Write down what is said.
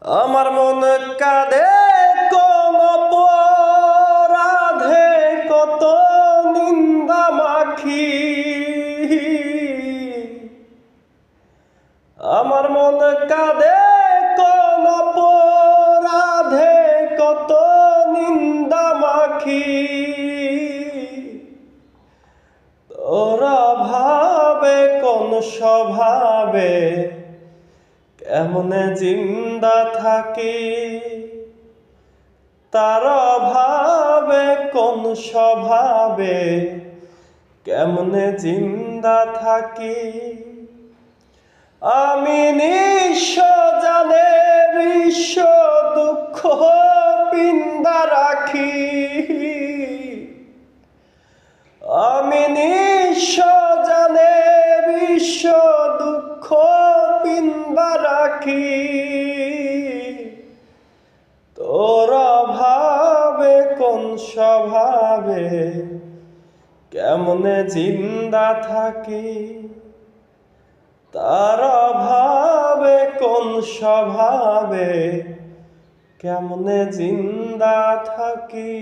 আমার মন কাঁদে কোন অপরাধে, কত নিন্দা মাখি। আমার মন কাঁদে কোন অপরাধে, কত নিন্দা মাখি। তোরা ভাবে কোন স্বভাবে, কেমনে জিন্দা থাকি। তার ভাবে কোন স্বভাবে, কেমনে জিন্দা থাকি। আমি নিঃস্ব জানে বিশ্ব দুঃখ পিন্দা রাখি। আমি নিঃস্ব জানে বিশ্ব দুঃখ পিন্দা রাখি। তোরা ভাবে কোন স্বভাবে, কেমনে জিন্দা থাকি। তারা ভাবে কোন স্বভাবে, কেমনে জিন্দা থাকি।